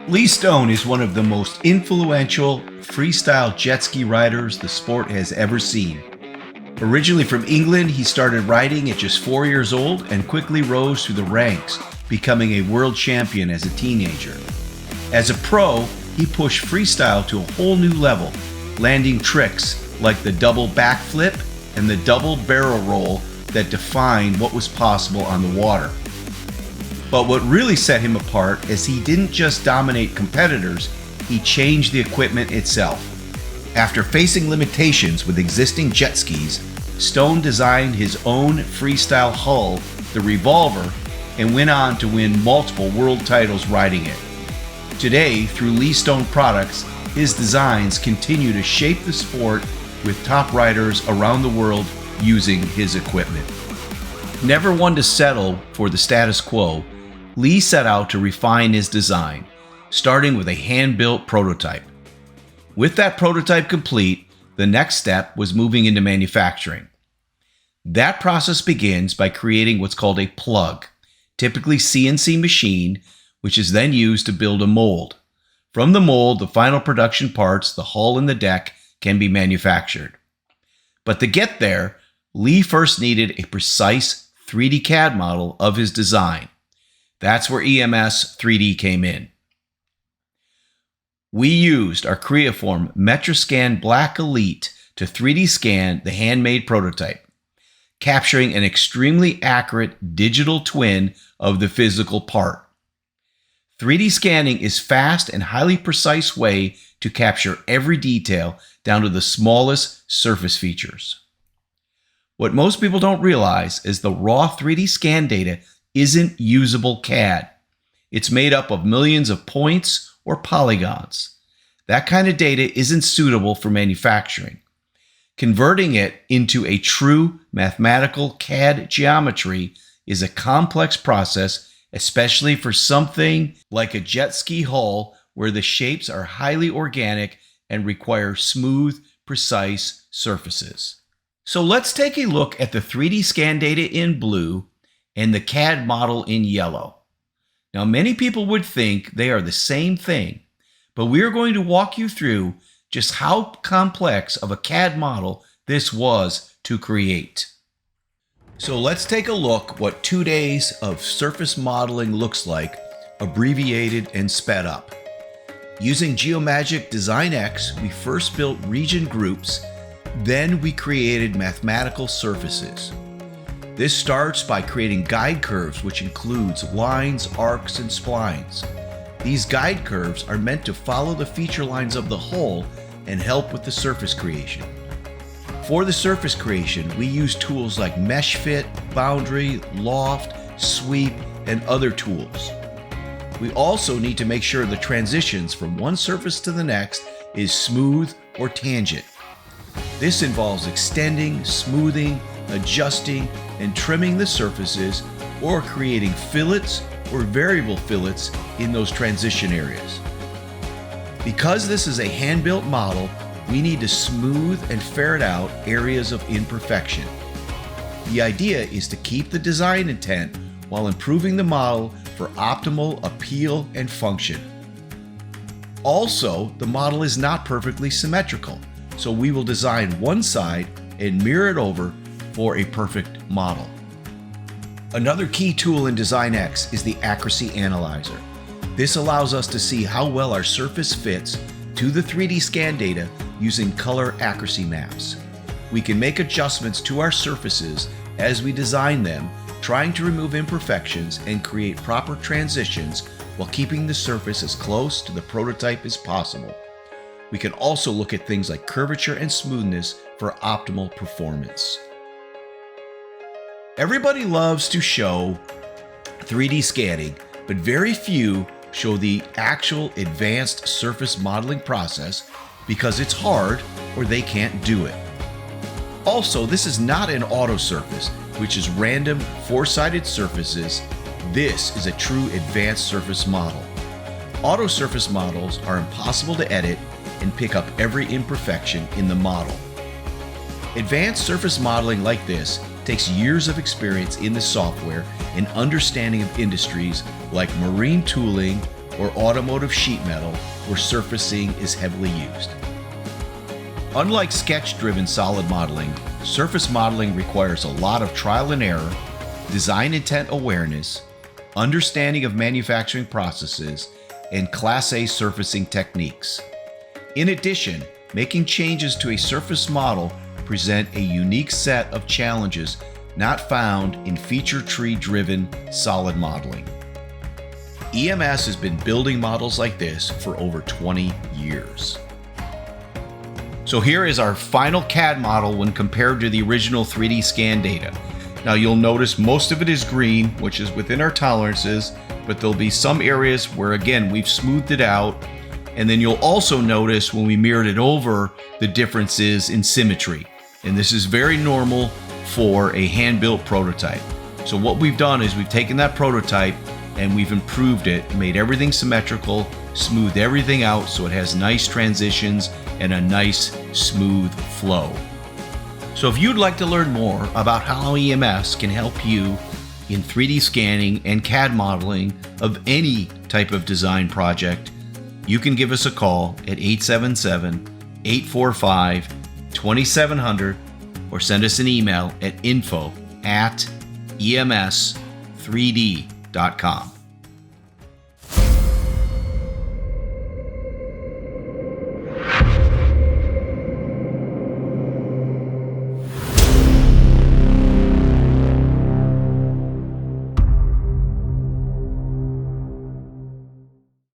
Lee Stone is one of the most influential freestyle jet ski riders the sport has ever seen. Originally from England, he started riding at just 4 years old and quickly rose through the ranks, becoming a world champion as a teenager. As a pro, he pushed freestyle to a whole new level, landing tricks like the double backflip and the double barrel roll that defined what was possible on the water. But what really set him apart is he didn't just dominate competitors, he changed the equipment itself. After facing limitations with existing jet skis, Stone designed his own freestyle hull, the Revolver, and went on to win multiple world titles riding it. Today, through Lee Stone products, his designs continue to shape the sport with top riders around the world using his equipment. Never one to settle for the status quo, Lee set out to refine his design, starting with a hand-built prototype. With that prototype complete, the next step was moving into manufacturing. That process begins by creating what's called a plug, typically CNC machine, which is then used to build a mold. From the mold, the final production parts, the hull and the deck, can be manufactured. But to get there, Lee first needed a precise 3D CAD model of his design. That's where EMS 3D came in. We used our Creaform Metroscan Black Elite to 3D scan the handmade prototype, capturing an extremely accurate digital twin of the physical part. 3D scanning is fast and highly precise way to capture every detail down to the smallest surface features. What most people don't realize is the raw 3D scan data isn't usable CAD. It's made up of millions of points or polygons. That kind of data isn't suitable for manufacturing. Converting it into a true mathematical CAD geometry is a complex process, especially for something like a jet ski hull where the shapes are highly organic and require smooth, precise surfaces. So let's take a look at the 3D scan data in blue and the CAD model in yellow. Now, many people would think they are the same thing, but we are going to walk you through just how complex of a CAD model this was to create. So let's take a look what 2 days of surface modeling looks like, abbreviated and sped up. Using Geomagic Design X, we first built region groups, then we created mathematical surfaces. This starts by creating guide curves, which includes lines, arcs, and splines. These guide curves are meant to follow the feature lines of the hull and help with the surface creation. For the surface creation, we use tools like Mesh Fit, Boundary, Loft, Sweep, and other tools. We also need to make sure the transitions from one surface to the next is smooth or tangent. This involves extending, smoothing, adjusting, and trimming the surfaces or creating fillets or variable fillets in those transition areas. Because this is a hand-built model, we need to smooth and ferret out areas of imperfection. The idea is to keep the design intent while improving the model for optimal appeal and function. Also, the model is not perfectly symmetrical, so we will design one side and mirror it over for a perfect model. Another key tool in Design X is the Accuracy Analyzer. This allows us to see how well our surface fits to the 3D scan data using color accuracy maps. We can make adjustments to our surfaces as we design them, trying to remove imperfections and create proper transitions while keeping the surface as close to the prototype as possible. We can also look at things like curvature and smoothness for optimal performance. Everybody loves to show 3D scanning, but very few show the actual advanced surface modeling process because it's hard or they can't do it. Also, this is not an auto surface, which is random four-sided surfaces. This is a true advanced surface model. Auto surface models are impossible to edit and pick up every imperfection in the model. Advanced surface modeling like this takes years of experience in the software and understanding of industries like marine tooling, or automotive sheet metal where surfacing is heavily used. Unlike sketch-driven solid modeling, surface modeling requires a lot of trial and error, design intent awareness, understanding of manufacturing processes, and Class A surfacing techniques. In addition, making changes to a surface model present a unique set of challenges not found in feature tree-driven solid modeling. EMS has been building models like this for over 20 years. So here is our final CAD model when compared to the original 3D scan data. Now you'll notice most of it is green, which is within our tolerances, but there'll be some areas where again we've smoothed it out, and then you'll also notice when we mirrored it over the differences in symmetry. And this is very normal for a hand-built prototype. So what we've done is we've taken that prototype and we've improved it, made everything symmetrical, smoothed everything out so it has nice transitions and a nice smooth flow. So if you'd like to learn more about how EMS can help you in 3D scanning and CAD modeling of any type of design project, you can give us a call at 877-845-2700 or send us an email at info@ems3d.com.